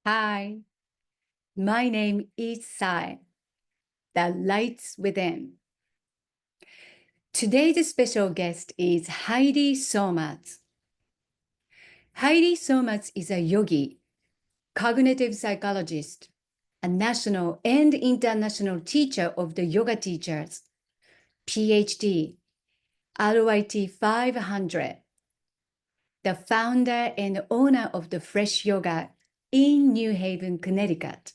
Hi, my name is Sai, the lights within. Today's special guest is Heidi Sormaz. Heidi Sormaz is a yogi, cognitive psychologist, a national and international teacher of the yoga teachers, Ph.D, RYT 500, the founder and owner of the Fresh Yoga in New Haven, Connecticut.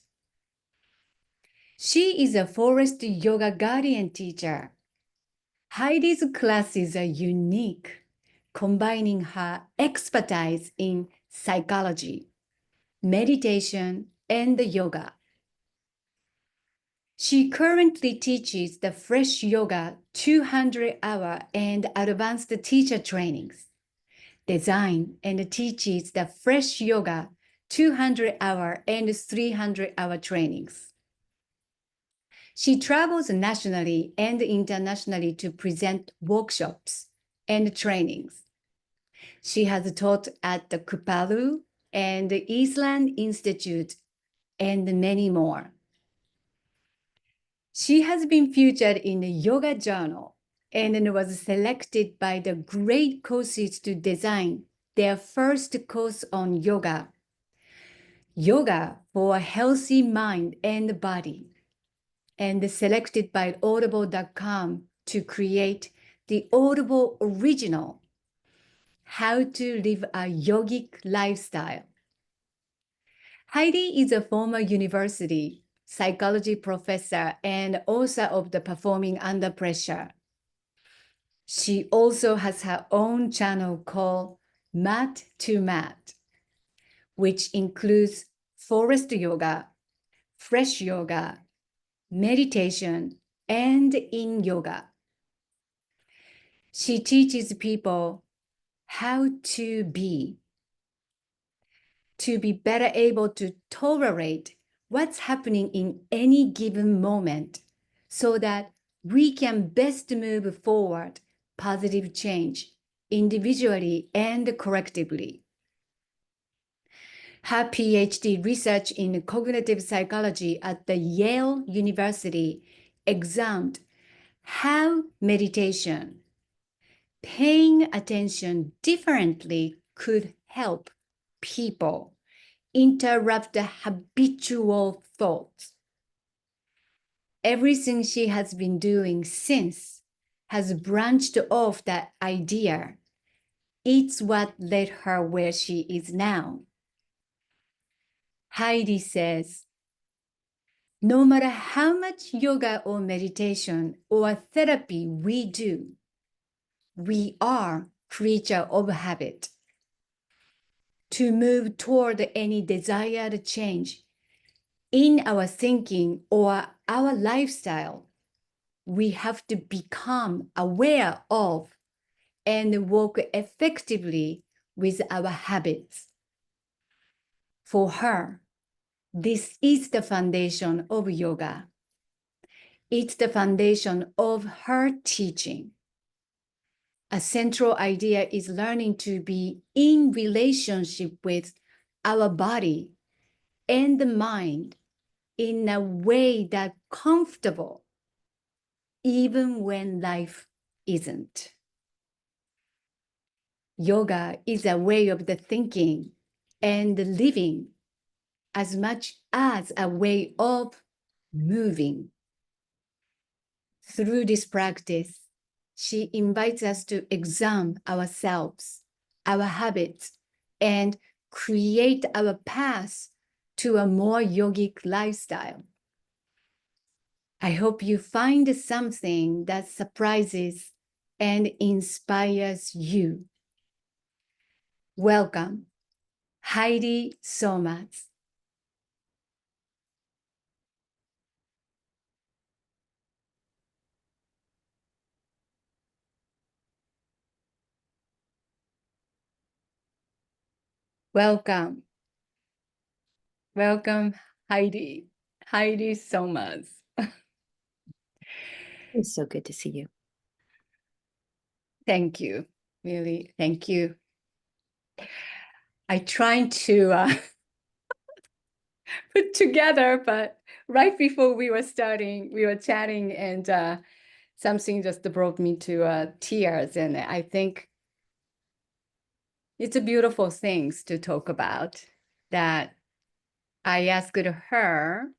She is a Forrest Yoga Guardian Teacher. Heidi's classes are unique, combining her expertise in psychology, meditation, and yoga. She currently teaches the Fresh Yoga 200-hour and advanced teacher trainings, design and teaches the Fresh Yoga 200-hour and 300-hour trainings. She travels nationally and internationally to present workshops and trainings. She has taught at the Kupalu and the Eastland Institute and many more. She has been featured in the Yoga Journal and was selected by the Great Courses to design their first course on yoga, Yoga for a Healthy Mind and Body, and selected by Audible.com to create the Audible original, How to Live a Yogic Lifestyle. Heidi is a former university psychology professor and author of The Performing Under Pressure. She also has her own channel called Mat to Mat, which includes Forest Yoga, Fresh Yoga, meditation, and Yin Yoga. She teaches people how to be better able to tolerate what's happening in any given moment so that we can best move forward positive change individually and collectively. Her PhD research in cognitive psychology at the Yale University examined how meditation, paying attention differently, could help people interrupt the habitual thoughts. Everything she has been doing since has branched off that idea. It's what led her where she is now. Heidi says, no matter how much yoga or meditation or therapy we do, we are creature of habit. To move toward any desired change in our thinking or our lifestyle, we have to become aware of and work effectively with our habits. For her, this is the foundation of yoga. It's the foundation of her teaching. A central idea is learning to be in relationship with our body and the mind in a way that's comfortable, even when life isn't. Yoga is a way of the thinking and living as much as a way of moving. Through this practice, she invites us to examine ourselves, our habits, and create our path to a more yogic lifestyle. I hope you find something that surprises and inspires you. Welcome, Heidi Sormaz. Welcome. Welcome, Heidi. Heidi Sormaz. It's so good to see you. Thank you. Really, thank you. I try to put together, but right before we were starting, we were chatting, and something just brought me to tears. And I think it's a beautiful things to talk about that I asked her,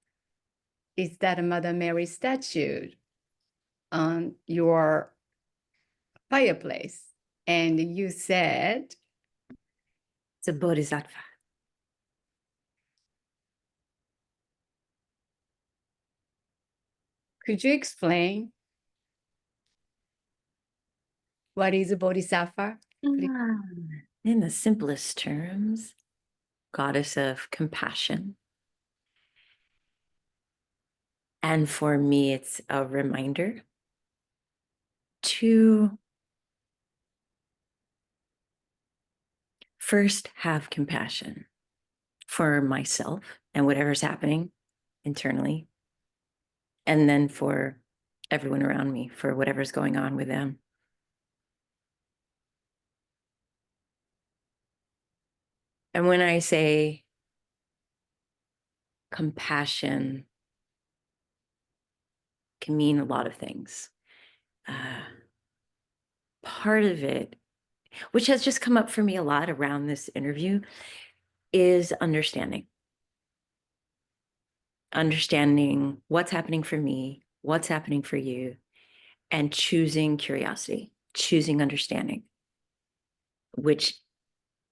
is that a Mother Mary statue on your fireplace? And you said, it's a bodhisattva. could you explain what is a bodhisattva? In the simplest terms, goddess of compassion. And for me, it's a reminder to first have compassion for myself and whatever's happening internally, and then for everyone around me, for whatever's going on with them. And when I say compassion, can mean a lot of things. Part of it, which has just come up for me a lot around this interview, is understanding. Understanding what's happening for me, what's happening for you, and choosing curiosity, choosing understanding, which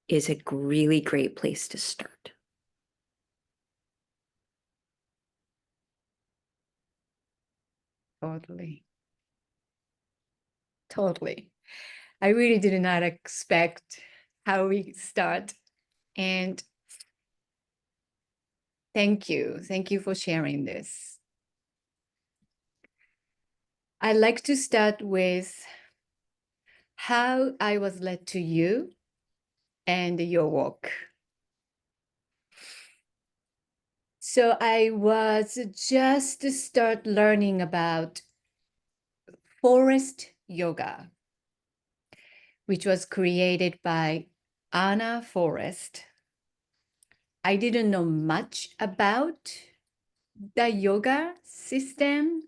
is a really great place to start. Totally. Totally. I really did not expect how we start. And thank you. Thank you for sharing this. I'd like to start with how I was led to you and your work. So I was just to start learning about Forrest Yoga, which was created by Anna Forrest. I didn't know much about the yoga system,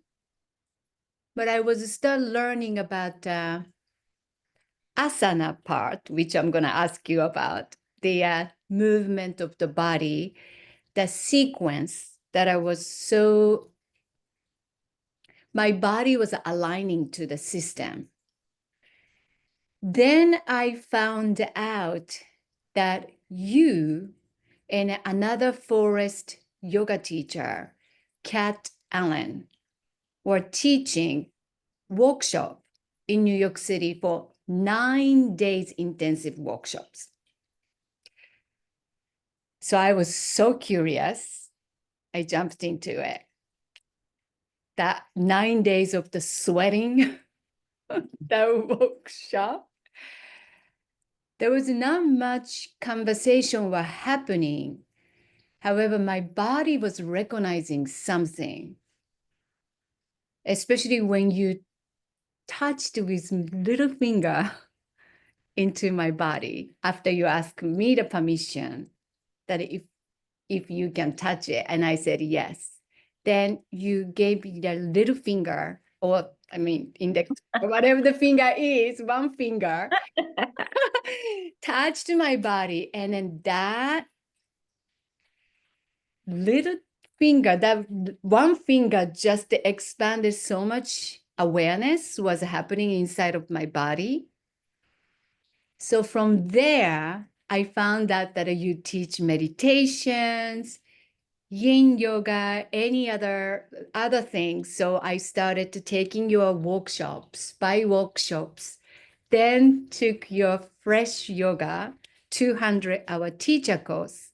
but I was still learning about the asana part, which I'm going to ask you about, the movement of the body, the sequence that my body was aligning to the system. Then I found out that you and another Forrest yoga teacher, Kat Allen, were teaching workshop in New York City for 9 days intensive workshops. So I was so curious. I jumped into it. That 9 days of the sweating, that workshop, there was not much conversation was happening. However, my body was recognizing something, especially when you touched with little finger into my body after you asked me the permission that if you can touch it. And I said yes. Then you gave me the little finger, or I mean index, whatever the finger is, one finger touched my body. And then that little finger, that one finger just expanded so much awareness was happening inside of my body. So from there, I found out that you teach meditations, yin yoga, any other things. So I started taking your workshops, then took your fresh yoga 200-hour teacher course,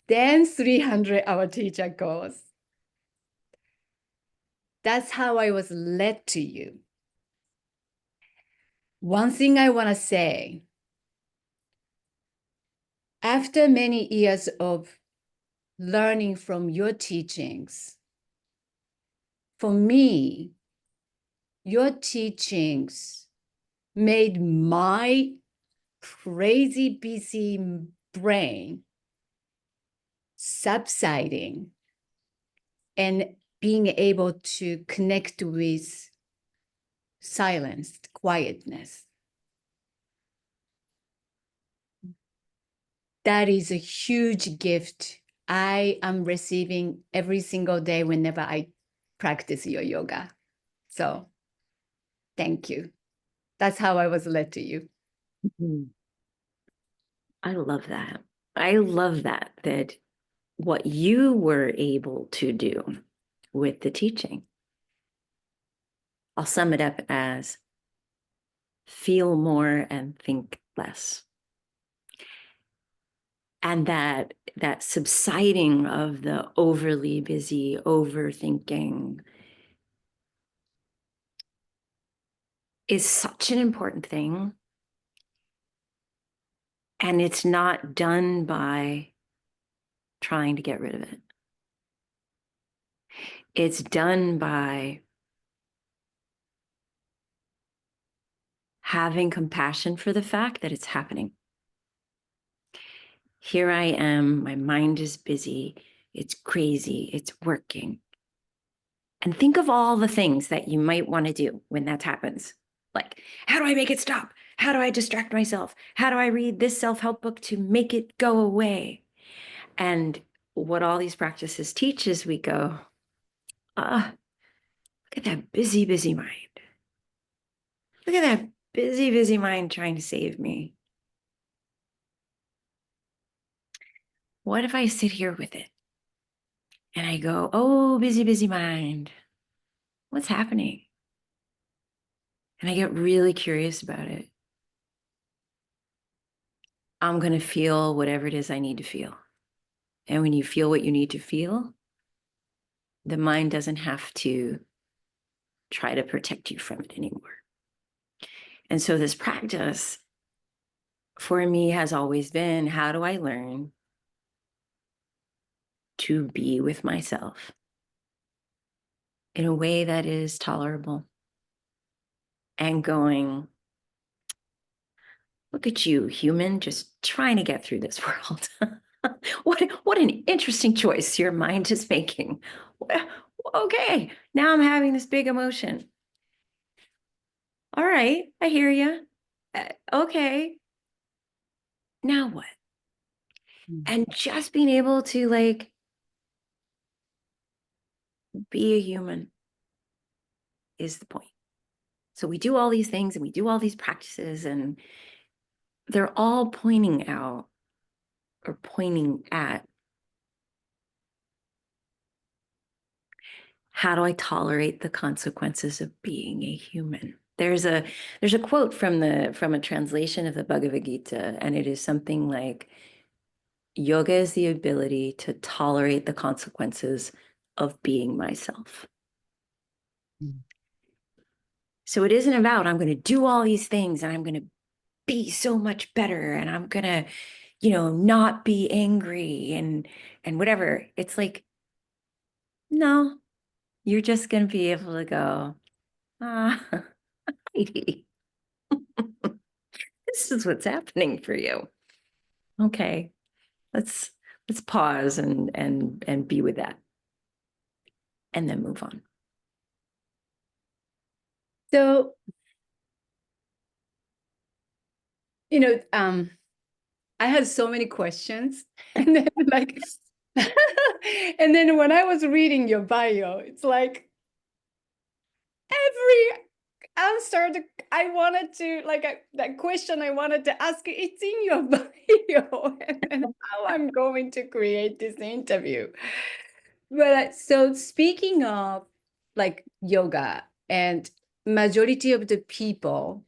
then 300-hour teacher course. That's how I was led to you. One thing I want to say, after many years of learning from your teachings, for me, your teachings made my crazy busy brain subsiding and being able to connect with silence, quietness. That is a huge gift I am receiving every single day whenever I practice your yoga. So thank you. That's how I was led to you. Mhm. I love that. I love that what you were able to do with the teaching. I'll sum it up as feel more and think less. And that subsiding of the overly busy, overthinking is such an important thing. And it's not done by trying to get rid of it. It's done by having compassion for the fact that it's happening. Here I am, my mind is busy, it's crazy, it's working. And think of all the things that you might want to do when that happens. Like, how do I make it stop? How do I distract myself? How do I read this self-help book to make it go away? And what all these practices teach is we go, look at that busy, busy mind. Look at that busy, busy mind trying to save me. What if I sit here with it and I go, oh, busy, busy mind, what's happening? And I get really curious about it. I'm going to feel whatever it is I need to feel. And when you feel what you need to feel, the mind doesn't have to try to protect you from it anymore. And so this practice for me has always been, how do I learn to be with myself in a way that is tolerable and going, look at you, human, just trying to get through this world. What an interesting choice your mind is making. Okay, now I'm having this big emotion. All right, I hear you. Okay, now what? And just being able to like be a human is the point. So we do all these things and we do all these practices, and they're all pointing out or pointing at, how do I tolerate the consequences of being a human? There's a quote from a translation of the Bhagavad Gita, and it is something like, yoga is the ability to tolerate the consequences of being myself. So it isn't about, I'm going to do all these things and I'm going to be so much better and I'm going to, not be angry and whatever. It's like, no, you're just going to be able to go, Heidi, this is what's happening for you. Okay, let's pause and be with that, and then move on. So, I had so many questions. And then like, and then when I was reading your bio, it's like every answer I wanted to, like that question I wanted to ask, it's in your bio. And how I'm going to create this interview. But so speaking of like yoga, and majority of the people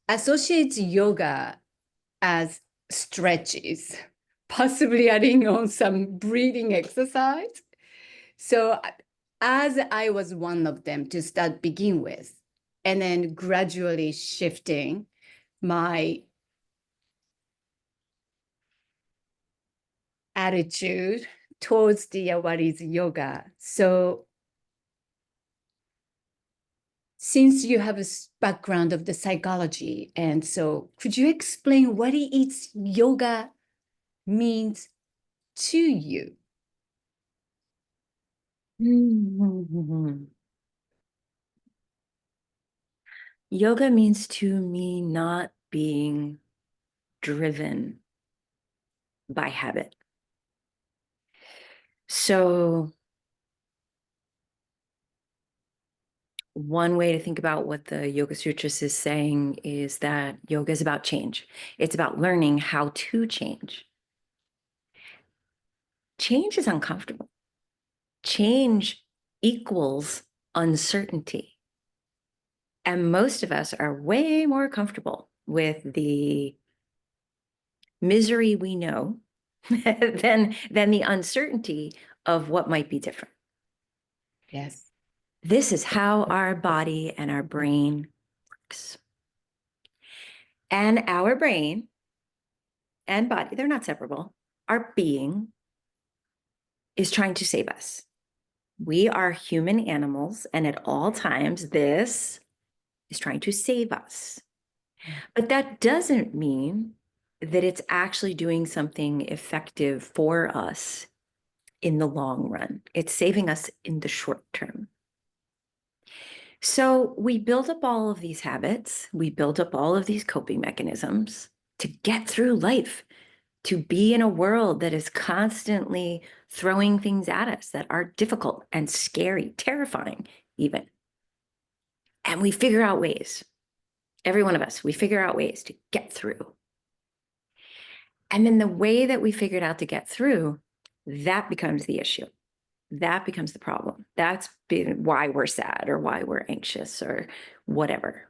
associates yoga as stretches, possibly adding on some breathing exercise. So as I was one of them to start begin with, and then gradually shifting my attitude towards the what is yoga. So since you have a background of the psychology, and so could you explain what is yoga means to you? Yoga means to me not being driven by habit. So one way to think about what the Yoga Sutras is saying is that yoga is about change. It's about learning how to change. Change is uncomfortable. Change equals uncertainty. And most of us are way more comfortable with the misery we know than the uncertainty of what might be different. Yes. This is how our body and our brain works. And our brain and body, they're not separable. Our being is trying to save us. We are human animals, and at all times, this is trying to save us. But that doesn't mean that it's actually doing something effective for us in the long run. It's saving us in the short term. So we build up all of these habits, we build up all of these coping mechanisms to get through life, to be in a world that is constantly throwing things at us that are difficult and scary, terrifying even. And we figure out ways, every one of us, we figure out ways to get through. And then the way that we figured out to get through, that becomes the issue. That becomes the problem. That's why we're sad or why we're anxious or whatever.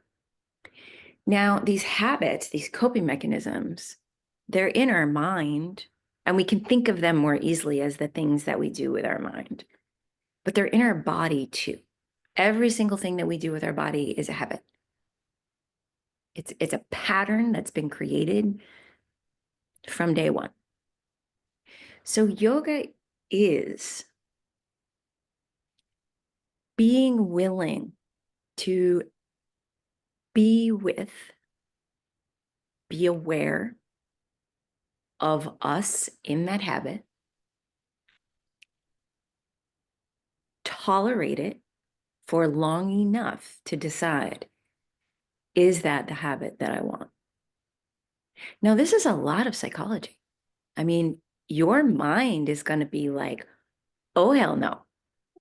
Now, these habits, these coping mechanisms, they're in our mind, and we can think of them more easily as the things that we do with our mind, but they're in our body too. Every single thing that we do with our body is a habit. It's a pattern that's been created from day one. So yoga is being willing to be with, be aware of us in that habit, tolerate it for long enough to decide, is that the habit that I want? Now, this is a lot of psychology. I mean, your mind is going to be like, oh, hell no,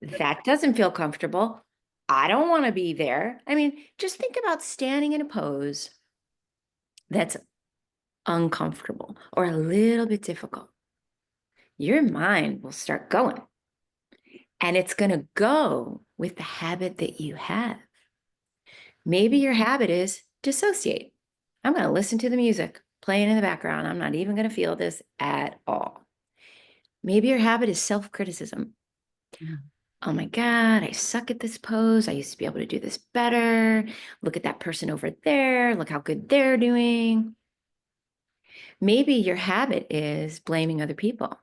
that doesn't feel comfortable. I don't want to be there. I mean, just think about standing in a pose that's uncomfortable or a little bit difficult. Your mind will start going, and it's going to go with the habit that you have. Maybe your habit is dissociate. I'm going to listen to the music playing in the background. I'm not even going to feel this at all. Maybe your habit is self-criticism. Oh my God, I suck at this pose. I used to be able to do this better. Look at that person over there. Look how good they're doing. Maybe your habit is blaming other people.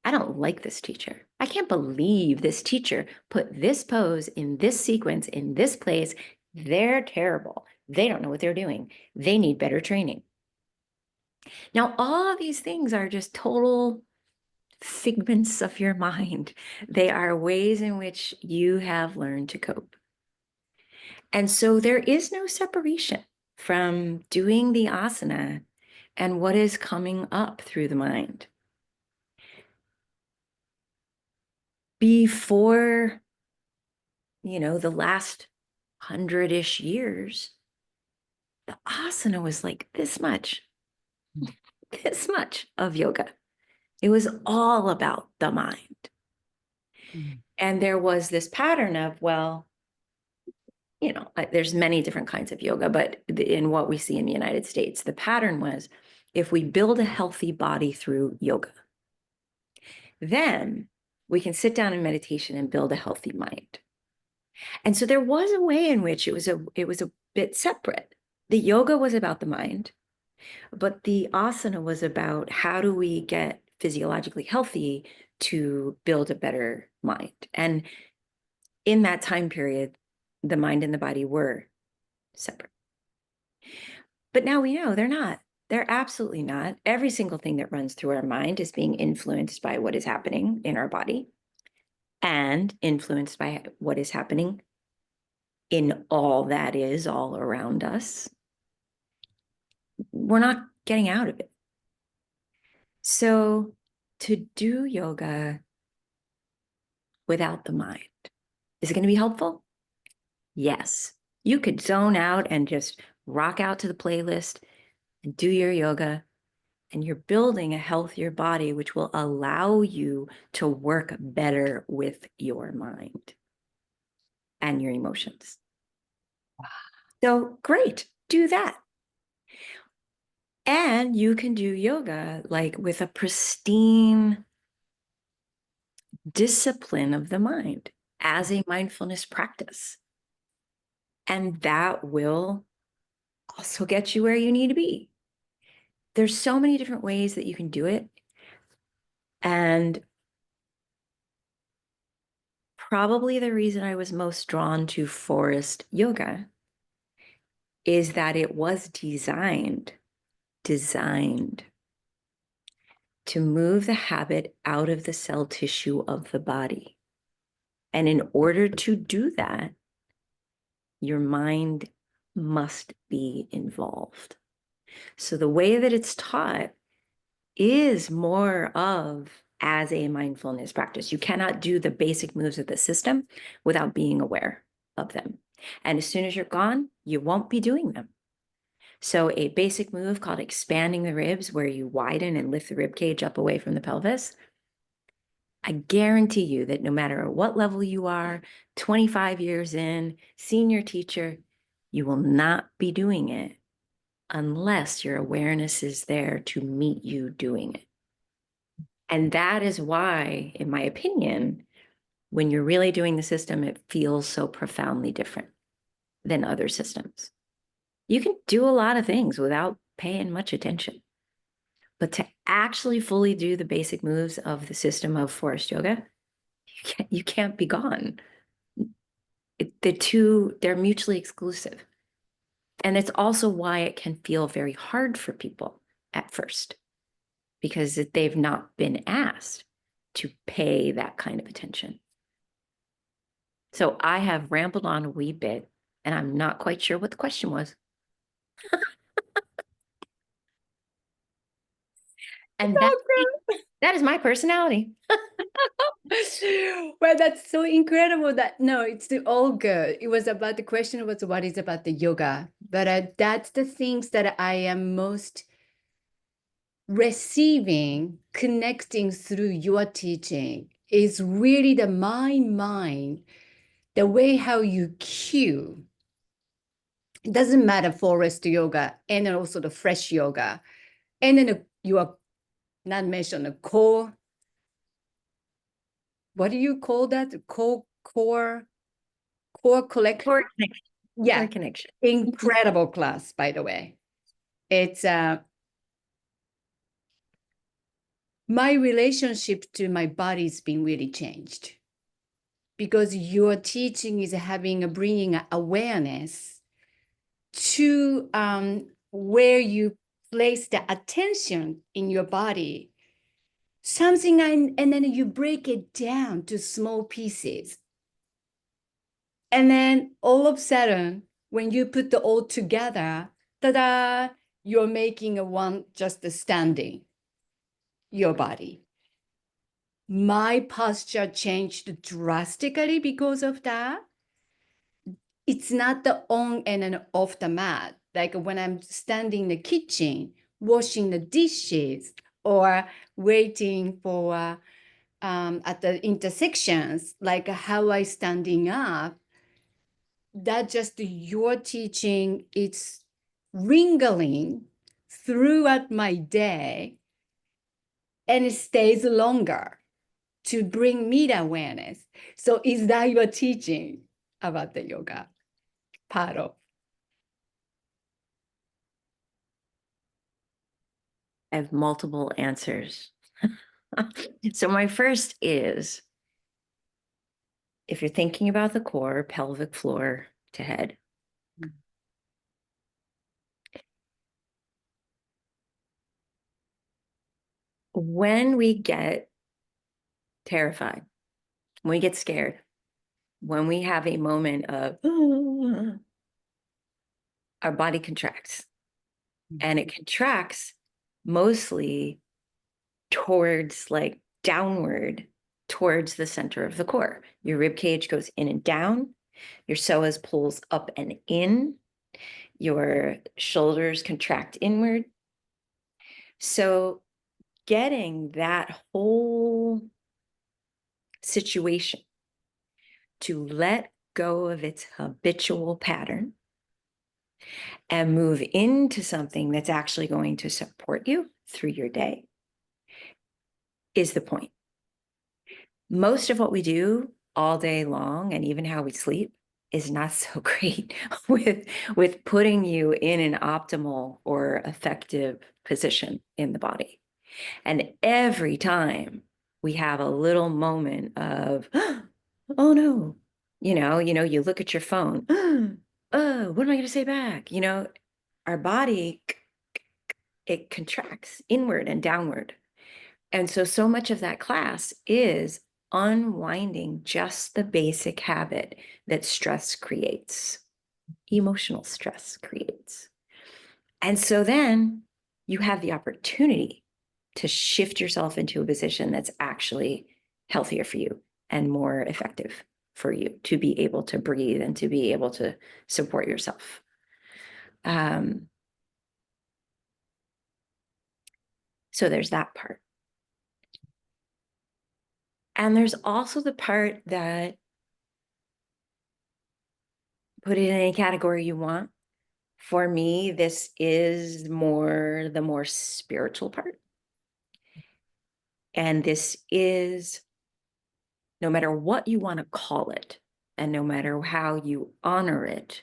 I don't like this teacher. I can't believe this teacher put this pose in this sequence, in this place. They're terrible. They don't know what they're doing. They need better training. Now, all of these things are just total figments of your mind. They are ways in which you have learned to cope. And so there is no separation from doing the asana and what is coming up through the mind. Before, the last 100-ish years, the asana was like this much of yoga. It was all about the mind. And there was this pattern of, well, there's many different kinds of yoga, but in what we see in the United States, the pattern was, if we build a healthy body through yoga, then we can sit down in meditation and build a healthy mind. And so there was a way in which it was a bit separate. The yoga was about the mind, but the asana was about how do we get physiologically healthy to build a better mind. And in that time period, the mind and the body were separate. But now we know they're not. they're absolutely not. Every single thing that runs through our mind is being influenced by what is happening in our body and influenced by what is happening in all that is all around us. We're not getting out of it. So to do yoga without the mind, is it going to be helpful? Yes. You could zone out and just rock out to the playlist and do your yoga, and you're building a healthier body, which will allow you to work better with your mind and your emotions. So great, do that. And you can do yoga like with a pristine discipline of the mind as a mindfulness practice. And that will also get you where you need to be. There's so many different ways that you can do it. And probably the reason I was most drawn to Forrest Yoga is that it was designed to move the habit out of the cell tissue of the body. And in order to do that, your mind must be involved. So the way that it's taught is more of as a mindfulness practice. You cannot do the basic moves of the system without being aware of them. And as soon as you're gone, you won't be doing them. So a basic move called expanding the ribs, where you widen and lift the rib cage up away from the pelvis, I guarantee you that no matter what level you are, 25 years in, senior teacher, you will not be doing it unless your awareness is there to meet you doing it. And that is why, in my opinion, when you're really doing the system, it feels so profoundly different than other systems. You can do a lot of things without paying much attention. But to actually fully do the basic moves of the system of Forrest Yoga, you can't be gone. They're mutually exclusive. And it's also why it can feel very hard for people at first, because they've not been asked to pay that kind of attention. So I have rambled on a wee bit, and I'm not quite sure what the question was. And that is my personality. Well, that's so incredible that no, it's all good. It was about the question was what is about the yoga, but that's the things that I am most receiving, connecting through your teaching is really the mind, the way how you cue. It doesn't matter forest yoga and then also the fresh yoga, and then you are not mentioned the core. What do you call that? Core collection. Core connection. Yeah, Core connection. incredible class, by the way. It's my relationship to my body's been really changed because your teaching is bringing awareness to where you place the attention in your body. And then you break it down to small pieces. And then all of a sudden, when you put the all together, ta-da, you're making a one just standing your body. My posture changed drastically because of that. It's not the on and then off the mat. Like when I'm standing in the kitchen, washing the dishes, or waiting for at the intersections, like how I standing up, that just your teaching, it's ringling throughout my day and it stays longer to bring me the awareness. So is that your teaching about the yoga part of? I have multiple answers. So my first is, if you're thinking about the core, pelvic floor to head, when we get terrified, when we get scared, when we have a moment of, our body contracts. And it contracts mostly towards, like, downward towards the center of the core. Your rib cage goes in and down. Your psoas pulls up and in. Your shoulders contract inward. So getting that whole situation to let go of its habitual pattern and move into something that's actually going to support you through your day is the point. Most of what we do all day long, and even how we sleep, is not so great with putting you in an optimal or effective position in the body. And every time we have a little moment of, oh no, you look at your phone, oh, what am I going to say back? Our body, it contracts inward and downward. And so much of that class is unwinding just the basic habit that stress creates, emotional stress creates. And so then you have the opportunity to shift yourself into a position that's actually healthier for you and more effective for you to be able to breathe and to be able to support yourself. So there's that part. And there's also the part that, put it in any category you want. For me, this is the more spiritual part. And this is, no matter what you want to call it, and no matter how you honor it,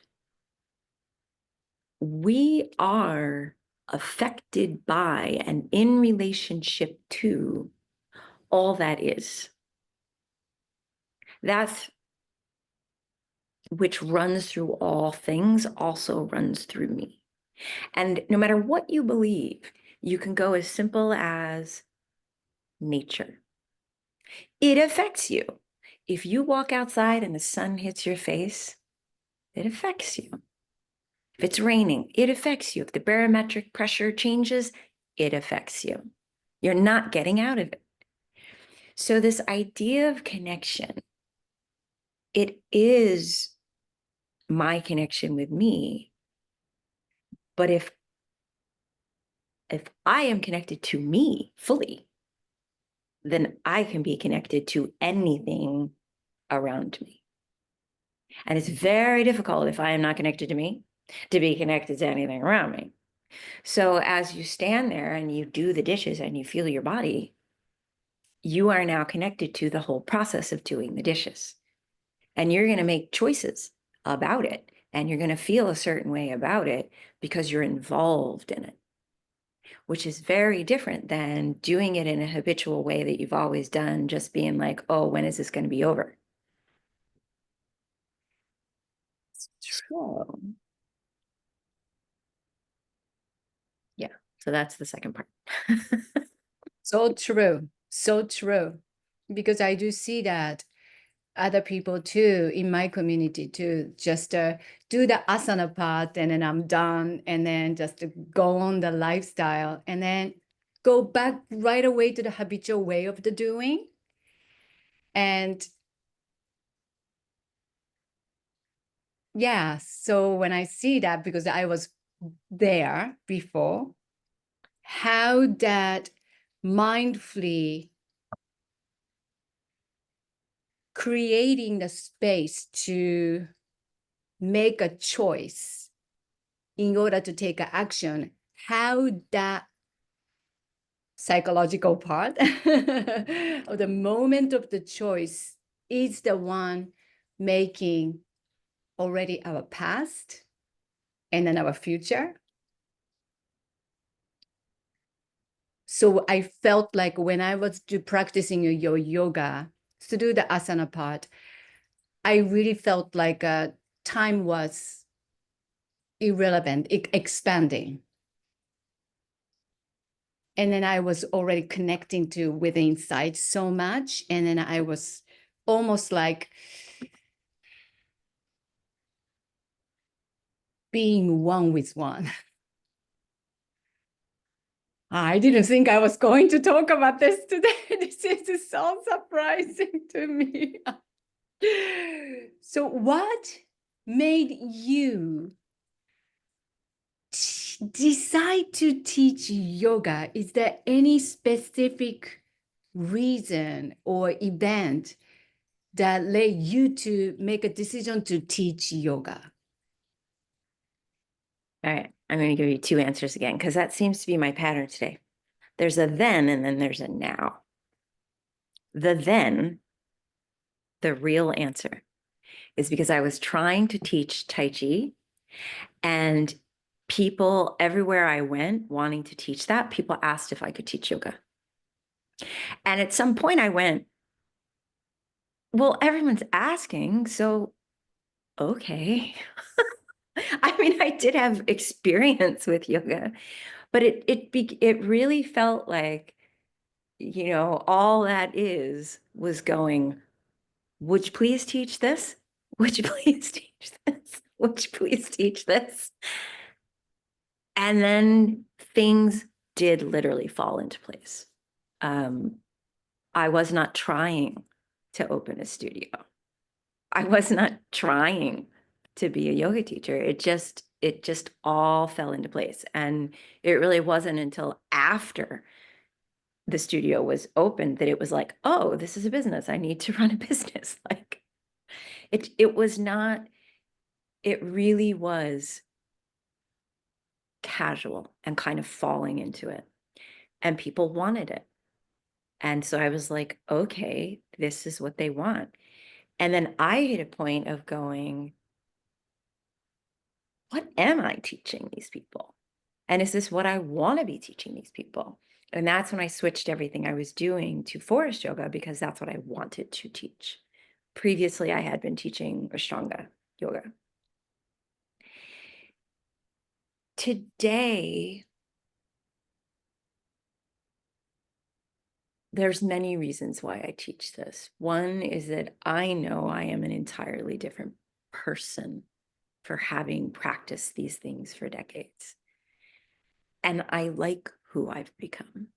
we are affected by and in relationship to all that is. That's which runs through all things, also runs through me. And no matter what you believe, you can go as simple as nature. It affects you. If you walk outside and the sun hits your face, it affects you. If it's raining, it affects you. If the barometric pressure changes, it affects you. You're not getting out of it. So this idea of connection, it is my connection with me. But if I am connected to me fully, then I can be connected to anything around me. And it's very difficult, if I am not connected to me, to be connected to anything around me. So as you stand there and you do the dishes and you feel your body, you are now connected to the whole process of doing the dishes. And you're going to make choices about it. And you're going to feel a certain way about it because you're involved in it, which is very different than doing it in a habitual way that you've always done, just being like, oh, when is this going to be over? So, yeah, so that's the second part. So true. So true. Because I do see that other people too, in my community too, just do the asana part and then I'm done. And then just go on the lifestyle and then go back right away to the habitual way of the doing. And yeah, so when I see that, because I was there before, how that mindfully creating the space to make a choice in order to take action, how that psychological part of the moment of the choice is the one making already our past and then our future. So I felt like when I was practicing your yoga to do the asana part, I really felt like time was irrelevant, expanding. And then I was already connecting to with the inside so much. And then I was almost like being one with one. I didn't think I was going to talk about this today. This is so surprising to me. So what made you decide to teach yoga? Is there any specific reason or event that led you to make a decision to teach yoga? All right, I'm going to give you two answers again, because that seems to be my pattern today. There's a then, and then there's a now. The then, the real answer, is because I was trying to teach Tai Chi, and people everywhere I went wanting to teach that, people asked if I could teach yoga. And at some point I went, well, everyone's asking, so okay. I mean, I did have experience with yoga, but it really felt like, all that was going, would you please teach this? Would you please teach this? Would you please teach this? And then things did literally fall into place. I was not trying to open a studio. I was not trying to be a yoga teacher. It just all fell into place. And it really wasn't until after the studio was open that it was like, oh, this is a business. I need to run a business. Like it was not, it really was casual and kind of falling into it. And people wanted it. And so I was like, okay, this is what they want. And then I hit a point of going, what am I teaching these people? And is this what I want to be teaching these people? And that's when I switched everything I was doing to Forrest Yoga, because that's what I wanted to teach. Previously, I had been teaching Ashtanga yoga. Today, there's many reasons why I teach this. One is that I know I am an entirely different person for having practiced these things for decades. And I like who I've become.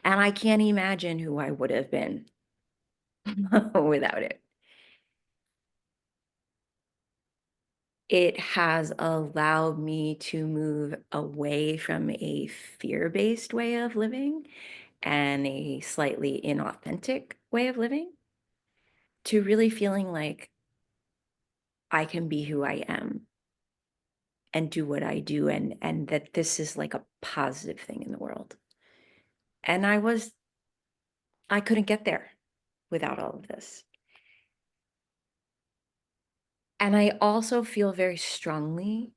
And I can't imagine who I would have been without it. It has allowed me to move away from a fear-based way of living and a slightly inauthentic way of living to really feeling like I can be who I am and do what I do, and that this is like a positive thing in the world. And I couldn't get there without all of this. And I also feel very strongly,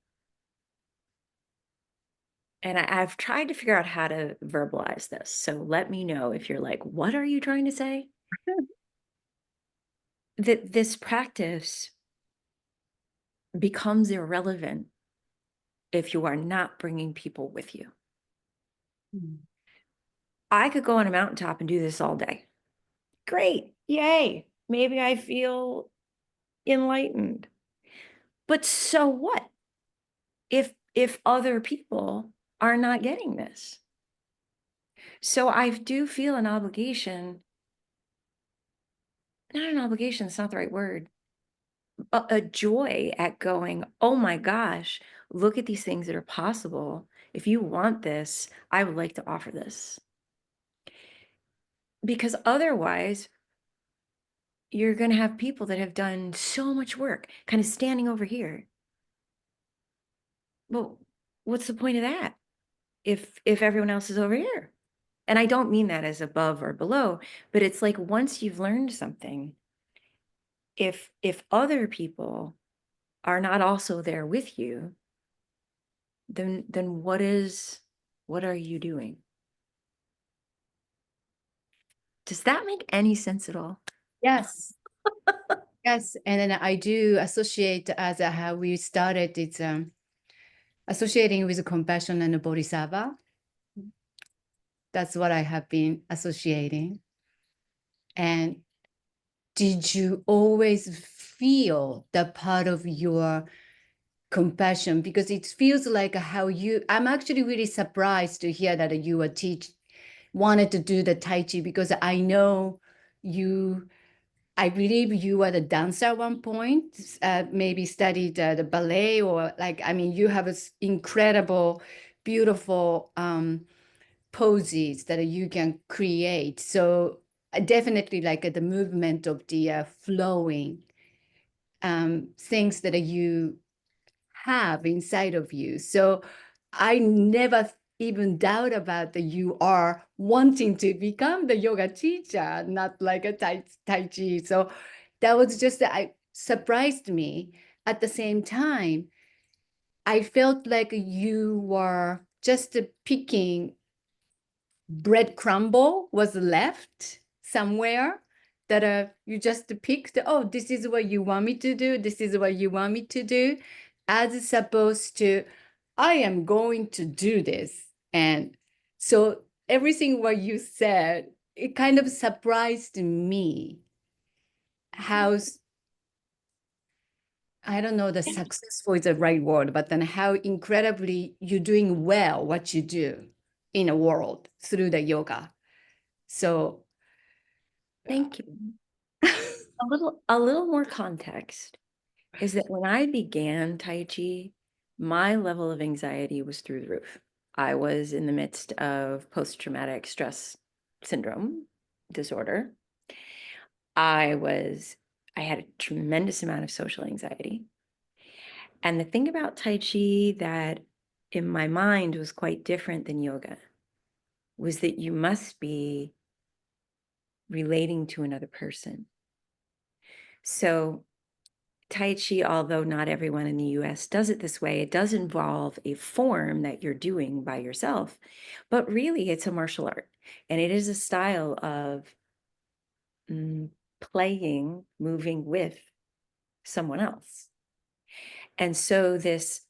and I've tried to figure out how to verbalize this. So let me know if you're like, what are you trying to say? That this practice becomes irrelevant if you are not bringing people with you. I could go on a mountaintop and do this all day. Great. Yay. Maybe I feel enlightened. But so what if other people are not getting this? So I do feel an obligation, not an obligation, it's not the right word, a joy at going, oh my gosh, look at these things that are possible. If you want this, I would like to offer this. Because otherwise, you're going to have people that have done so much work kind of standing over here. Well, what's the point of that if everyone else is over here? And I don't mean that as above or below, but it's like once you've learned something, if other people are not also there with you, then what are you doing? Does that make any sense at all? Yes. Yes. And then I do associate as how we started, it's associating with compassion and bodhisattva. That's what I have been associating. And did you always feel that part of your compassion? Because it feels like how I'm actually really surprised to hear that you were wanted to do the Tai Chi, because I know I believe you were the dancer at one point, maybe studied the ballet, or like, I mean, you have incredible, beautiful poses that you can create. So definitely like the movement of the flowing things that you have inside of you. So I never even doubt about that you are wanting to become the yoga teacher, not like a tai Chi. So that was just, I surprised me. At the same time, I felt like you were just picking bread crumble was left somewhere that you just picked, oh, this is what you want me to do, this is what you want me to do, as opposed to, I am going to do this. And so everything what you said, it kind of surprised me how, I don't know the successful is the right word, but then how incredibly you're doing well what you do in the world through the yoga. So Thank you. A little more context is that when I began Tai Chi, my level of anxiety was through the roof. I was in the midst of post-traumatic stress syndrome disorder. I had a tremendous amount of social anxiety. And the thing about Tai Chi that in my mind was quite different than yoga was that you must be relating to another person. So Tai Chi, although not everyone in the US does it this way, it does involve a form that you're doing by yourself, but really it's a martial art. And it is a style of playing, moving with someone else. And so this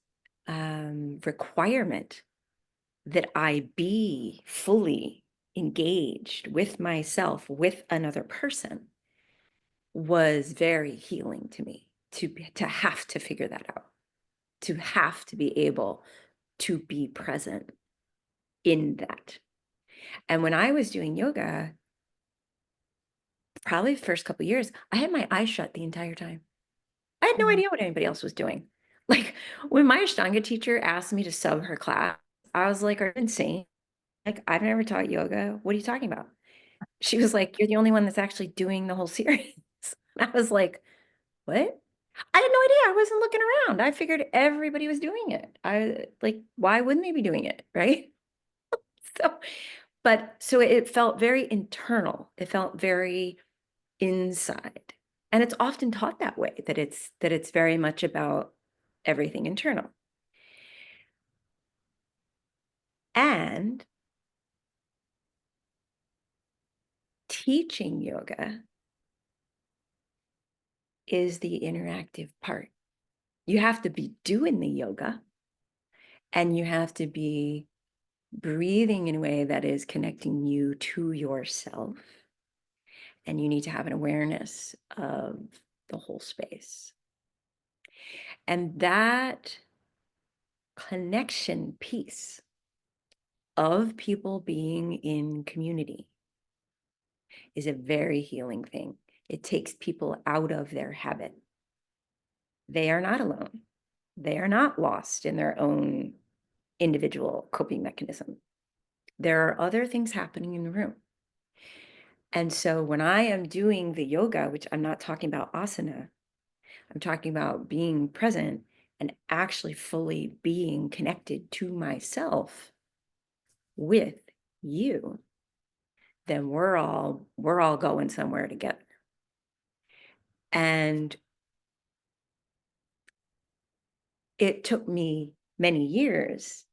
requirement that I be fully engaged with myself, with another person, was very healing to me, to have to figure that out, to have to be able to be present in that. And when I was doing yoga, probably the first couple of years, I had my eyes shut the entire time. I had no idea what anybody else was doing. Like when my Ashtanga teacher asked me to sub her class, I was like, are you insane? Like, I've never taught yoga. What are you talking about? She was like, you're the only one that's actually doing the whole series. I was like, what? I had no idea. I wasn't looking around. I figured everybody was doing it. I like, why wouldn't they be doing it? Right. So it felt very internal. It felt very inside. And it's often taught that way, that it's very much about everything internal. And teaching yoga is the interactive part. You have to be doing the yoga and you have to be breathing in a way that is connecting you to yourself. And you need to have an awareness of the whole space. And that connection piece of people being in community is a very healing thing. It takes people out of their habit. They are not alone. They are not lost in their own individual coping mechanism. There are other things happening in the room. And so when I am doing the yoga, which I'm not talking about asana, I'm talking about being present and actually fully being connected to myself with you, then we're all going somewhere together. And it took me many years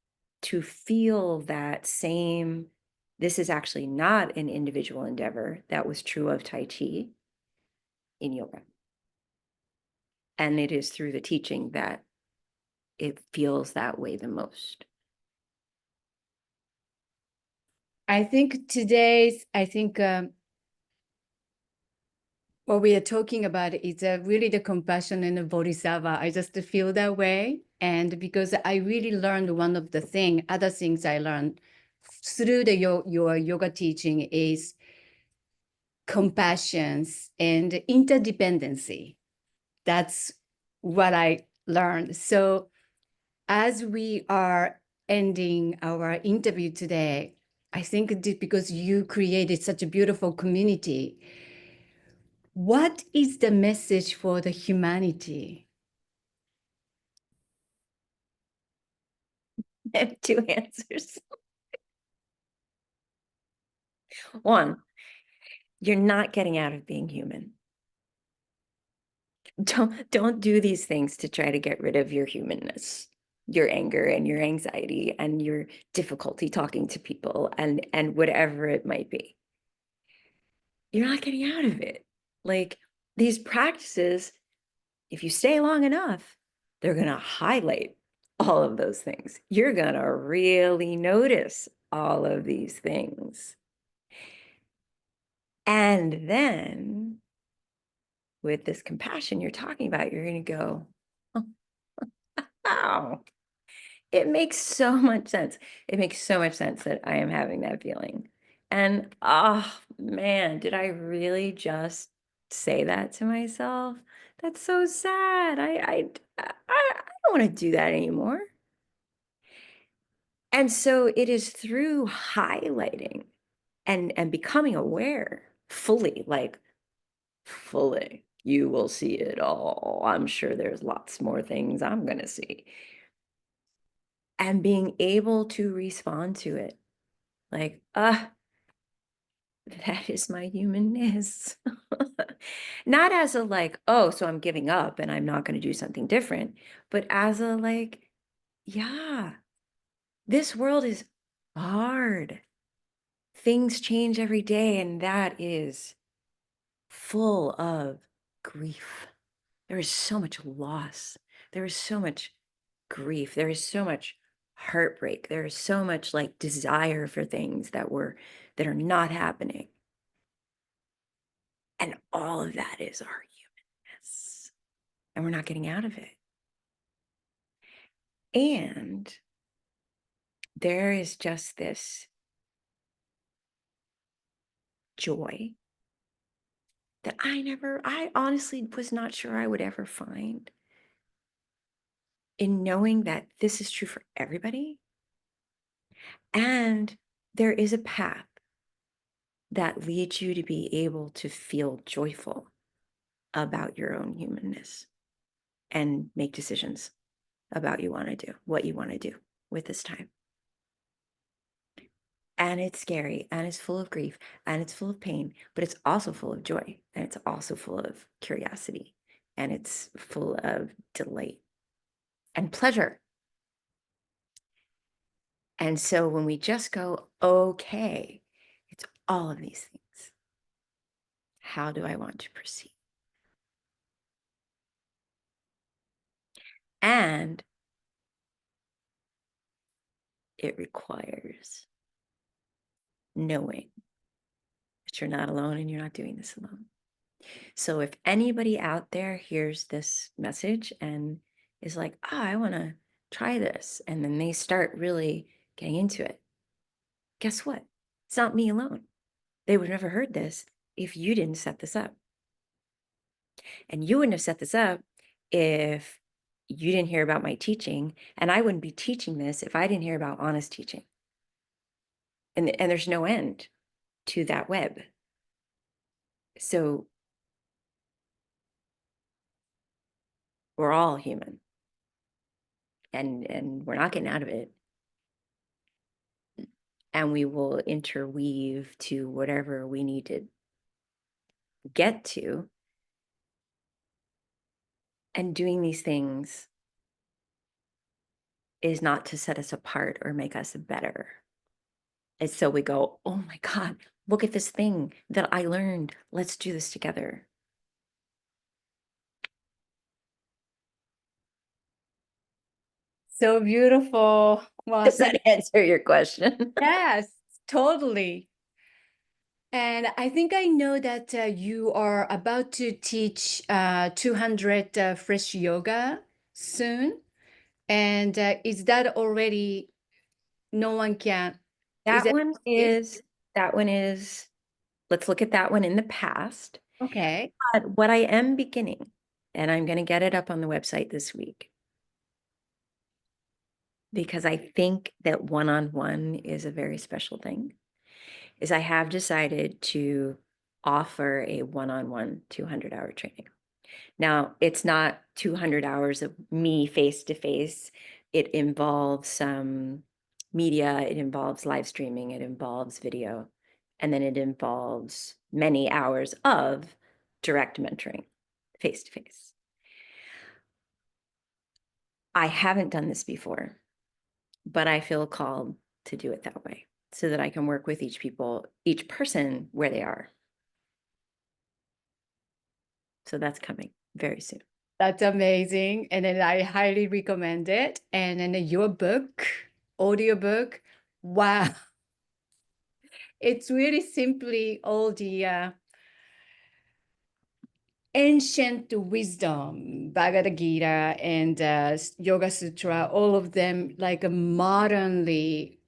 to feel that same, this is actually not an individual endeavor. That was true of Tai Chi in yoga. And it is through the teaching that it feels that way the most. I think what we are talking about is really the compassion and the bodhisattva. I just feel that way. And because I really learned other things I learned through your yoga teaching is compassion and interdependency. That's what I learned. So as we are ending our interview today, I think because you created such a beautiful community, what is the message for the humanity? I have two answers. One, you're not getting out of being human. Don't do these things to try to get rid of your humanness, your anger and your anxiety and your difficulty talking to people and whatever it might be. You're not getting out of it. Like these practices, if you stay long enough, they're going to highlight all of those things. You're going to really notice all of these things. And then with this compassion you're talking about, you're going to go, oh, it makes so much sense. It makes so much sense that I am having that feeling. And oh man, did I really just say that to myself? That's so sad. I don't want to do that anymore. And so it is through highlighting and becoming aware fully, like fully, you will see it all. I'm sure there's lots more things I'm going to see. And being able to respond to it like, that is my humanness. Not as a like, oh, so I'm giving up and I'm not going to do something different, but as a like, yeah, this world is hard. Things change every day, and that is full of grief. There is so much loss. There is so much grief. There is so much heartbreak. There is so much like desire for things that are not happening. And all of that is our humanness. And we're not getting out of it. And there is just this joy that I honestly was not sure I would ever find in knowing that this is true for everybody. And there is a path that leads you to be able to feel joyful about your own humanness and make decisions about what you want to do with this time. And it's scary and it's full of grief and it's full of pain, but it's also full of joy and it's also full of curiosity and it's full of delight and pleasure. And so when we just go, okay, it's all of these things. How do I want to proceed? And it requires knowing that you're not alone and you're not doing this alone. So if anybody out there hears this message and is like, oh, I want to try this, and then they start really getting into it, guess what? It's not me alone. They would have never heard this if you didn't set this up. And you wouldn't have set this up if you didn't hear about my teaching, and I wouldn't be teaching this if I didn't hear about honest teaching. And there's no end to that web. So we're all human and we're not getting out of it. And we will interweave to whatever we need to get to. And doing these things is not to set us apart or make us better. It's so we go, oh my God, look at this thing that I learned. Let's do this together. So beautiful. Well, Does that answer your question? yes, totally. And I think I know that you are about to teach 200 fresh yoga soon. And is that already, no one can, is That that one it? is, that one is, let's look at that one in the past. Okay. But what I am beginning, and I'm going to get it up on the website this week, because I think that one-on-one is a very special thing, is I have decided to offer a one-on-one 200-hour training. Now, it's not 200 hours of me face to face. It involves some media, it involves live streaming, it involves video, and then it involves many hours of direct mentoring face to face. I haven't done this before, but I feel called to do it that way so that I can work with each person where they are. So that's coming very soon. That's amazing. And then I highly recommend it. And then your book, audiobook, wow. It's really simply all the ancient wisdom, Bhagavad Gita and Yoga Sutra, all of them like modernly,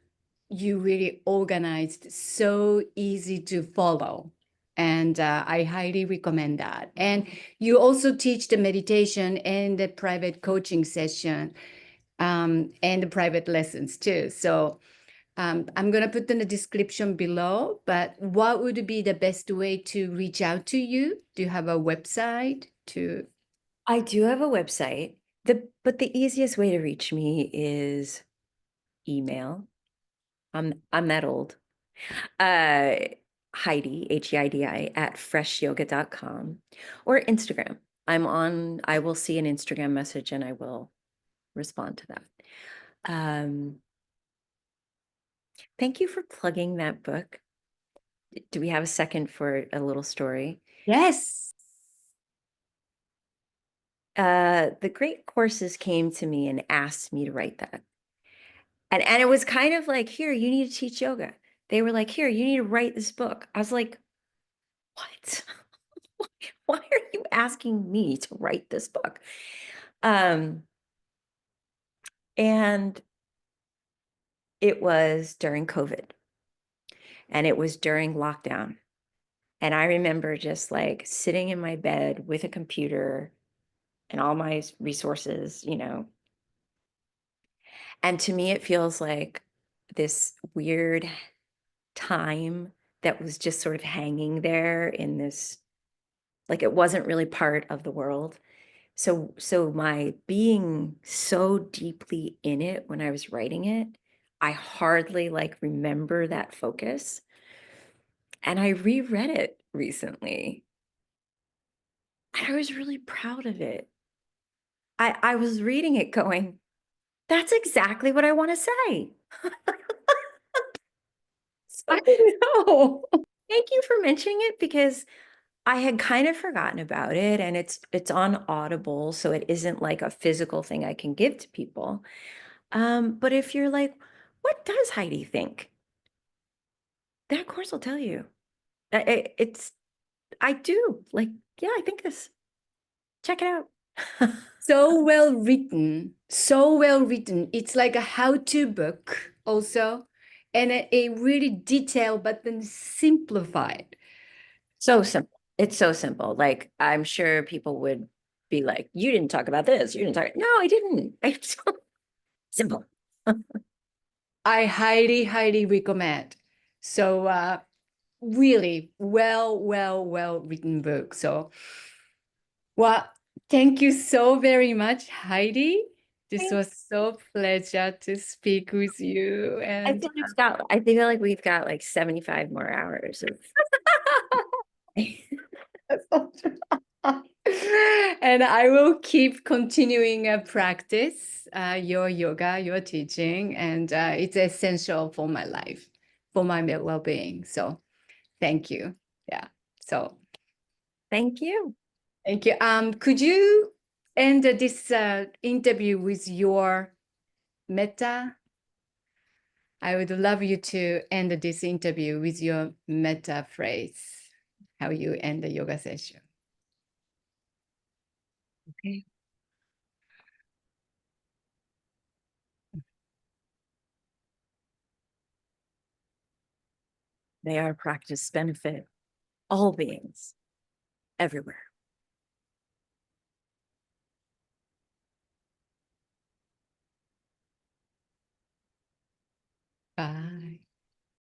you really organized, so easy to follow. And I highly recommend that. And you also teach the meditation and the private coaching session and the private lessons too. So I'm going to put in the description below, but what would be the best way to reach out to you? Do you have a website to? I do have a website, but the easiest way to reach me is email. I'm that old. Uh, Heidi, Heidi, at freshyoga.com, or Instagram. I will see an Instagram message and I will respond to that. Thank you for plugging that book. Do we have a second for a little story? Yes. The great courses came to me and asked me to write that. And it was kind of like, here, you need to teach yoga. They were like, here, you need to write this book. I was like, what? Why are you asking me to write this book? And it was during COVID and it was during lockdown. And I remember just like sitting in my bed with a computer and all my resources, And to me, it feels like this weird time that was just sort of hanging there in this, like it wasn't really part of the world. So my being so deeply in it when I was writing it, I hardly like remember that focus. And I reread it recently. And I was really proud of it. I was reading it going, that's exactly what I want to say. I So know. thank you for mentioning it because I had kind of forgotten about it and it's on Audible, so it isn't like a physical thing I can give to people. But if you're like, what does Heidi think? That course will tell you. I do like, yeah, I think this. Check it out. So well written, so well written. It's like a how-to book also, and a really detailed but then simplified. So simple. It's so simple. Like I'm sure people would be like, you didn't talk about this. You didn't talk. No, I didn't. It's so simple. I highly, highly recommend. So really well written book. So well, thank you so very much, Heidi. This Thank was so pleasure to speak with you. And I feel like we've got like 75 more hours of and I will keep continuing practice your yoga, your teaching, and it's essential for my life, for my well-being. So thank you. Yeah. So Thank you. thank you. Could you end this interview with your metta I would love you to end this interview with your meta phrase, how you end the yoga session. Okay. May our practice benefit all beings everywhere.